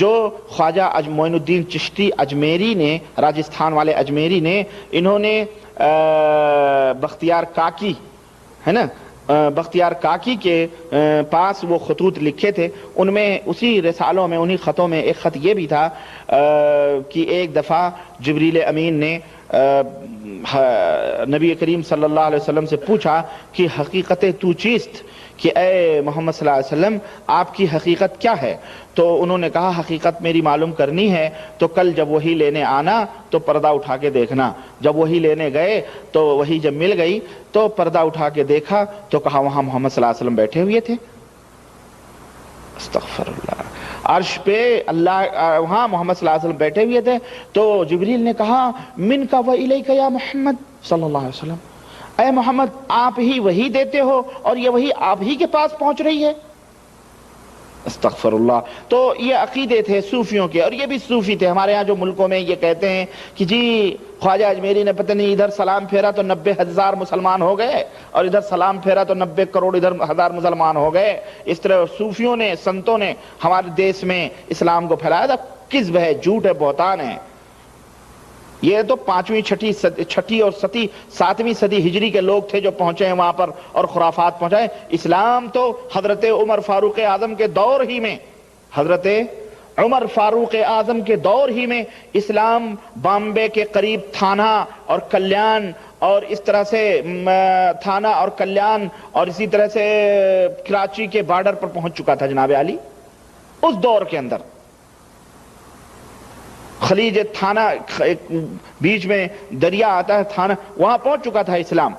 جو خواجہ معین الدین چشتی اجمیری نے، راجستھان والے اجمیری نے، انہوں نے بختیار کاکی ہے نا، بختیار کاکی کے پاس وہ خطوط لکھے تھے، ان میں اسی رسالوں میں، انہی خطوں میں ایک خط یہ بھی تھا کہ ایک دفعہ جبریل امین نے نبی کریم صلی اللہ علیہ وسلم سے پوچھا کہ حقیقت تو چیست، کہ اے محمد صلی اللہ علیہ وسلم آپ کی حقیقت کیا ہے؟ تو انہوں نے کہا حقیقت میری معلوم کرنی ہے تو کل جب وہی لینے آنا تو پردہ اٹھا کے دیکھنا۔ جب وہی لینے گئے تو وہی جب مل گئی تو پردہ اٹھا کے دیکھا تو کہا وہاں محمد صلی اللہ علیہ وسلم بیٹھے ہوئے تھے۔ استغفر اللہ، عرش پہ اللہ، وہاں محمد صلی اللہ علیہ وسلم بیٹھے ہوئے تھے۔ تو جبریل نے کہا من کا و الیک یا محمد صلی اللہ علیہ وسلم، اے محمد آپ ہی وہی دیتے ہو اور یہ وہی آپ ہی کے پاس پہنچ رہی ہے۔ استغفر اللہ۔ تو یہ عقیدے تھے صوفیوں کے، اور یہ بھی صوفی تھے ہمارے ہاں جو ملکوں میں یہ کہتے ہیں کہ جی خواجہ اجمیری نے پتہ نہیں ادھر سلام پھیرا تو 90,000 مسلمان ہو گئے اور ادھر سلام پھیرا تو 90 کروڑ ادھر ہزار مسلمان ہو گئے۔ اس طرح صوفیوں نے، سنتوں نے ہمارے دیس میں اسلام کو پھیلایا تھا۔ کذب ہے، جھوٹ ہے، بہتان ہے۔ یہ تو 5ویں، 6ٹھی اور 7ویں صدی ہجری کے لوگ تھے جو پہنچے ہیں وہاں پر اور خرافات پہنچائے۔ اسلام تو حضرت عمر فاروق اعظم کے دور ہی میں، حضرت عمر فاروق اعظم کے دور ہی میں اسلام بامبے کے قریب تھانہ اور کلیان اور اس طرح سے تھانہ اور کلیان اور اسی طرح سے کراچی کے بارڈر پر پہنچ چکا تھا جناب علی۔ اس دور کے اندر خلیج تھانہ، بیچ میں دریا آتا ہے تھانہ، وہاں پہنچ چکا تھا اسلام۔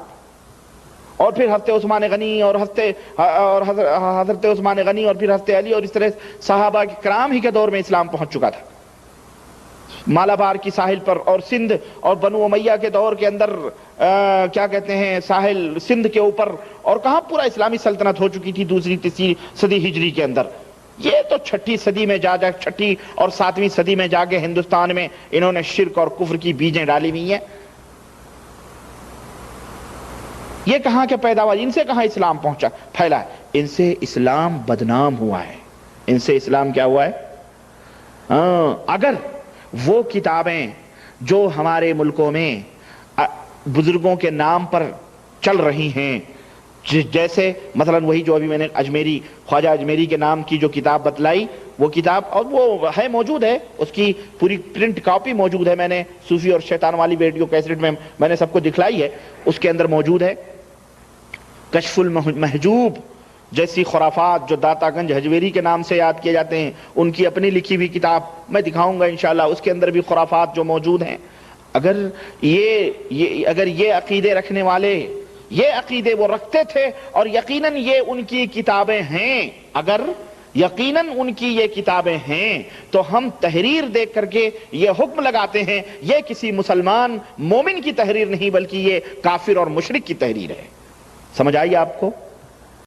اور پھر حضرت عثمان غنی اور حضرت عثمان غنی اور پھر حضرت علی اور اس طرح صحابہ کرام ہی کے دور میں اسلام پہنچ چکا تھا مالابار کی ساحل پر، اور سندھ اور بنو امیہ کے دور کے اندر کیا کہتے ہیں ساحل سندھ کے اوپر، اور کہاں پورا اسلامی سلطنت ہو چکی تھی 2ری 3ری صدی ہجری کے اندر۔ یہ تو 6ٹھی صدی میں 6ٹھی اور 7ویں صدی میں جا کے ہندوستان میں انہوں نے شرک اور کفر کی بیجیں ڈالی ہوئی ہیں۔ یہ کہاں کے پیدا ہوا؟ ان سے کہاں اسلام پہنچا پھیلا ہے؟ ان سے اسلام بدنام ہوا ہے، ان سے اسلام کیا ہوا ہے؟ اگر وہ کتابیں جو ہمارے ملکوں میں بزرگوں کے نام پر چل رہی ہیں، جیسے مثلا وہی جو ابھی میں نے اجمیری، خواجہ اجمیری کے نام کی جو کتاب بتلائی، وہ کتاب اور وہ ہے موجود ہے، اس کی پوری پرنٹ کاپی موجود ہے، میں نے صوفی اور شیطان والی ویڈیو کیسٹ میں نے سب کو دکھلائی ہے، اس کے اندر موجود ہے۔ کشف المحجوب جیسی خرافات جو داتا گنج حجویری کے نام سے یاد کیے جاتے ہیں، ان کی اپنی لکھی ہوئی کتاب میں دکھاؤں گا انشاءاللہ، اس کے اندر بھی خرافات جو موجود ہیں۔ اگر یہ عقیدے رکھنے والے یہ عقیدے وہ رکھتے تھے اور یقیناً یہ ان کی کتابیں ہیں، اگر یقیناً ان کی یہ کتابیں ہیں تو ہم تحریر دیکھ کر کے یہ حکم لگاتے ہیں یہ کسی مسلمان مومن کی تحریر نہیں بلکہ یہ کافر اور مشرک کی تحریر ہے۔ سمجھ آئی آپ کو؟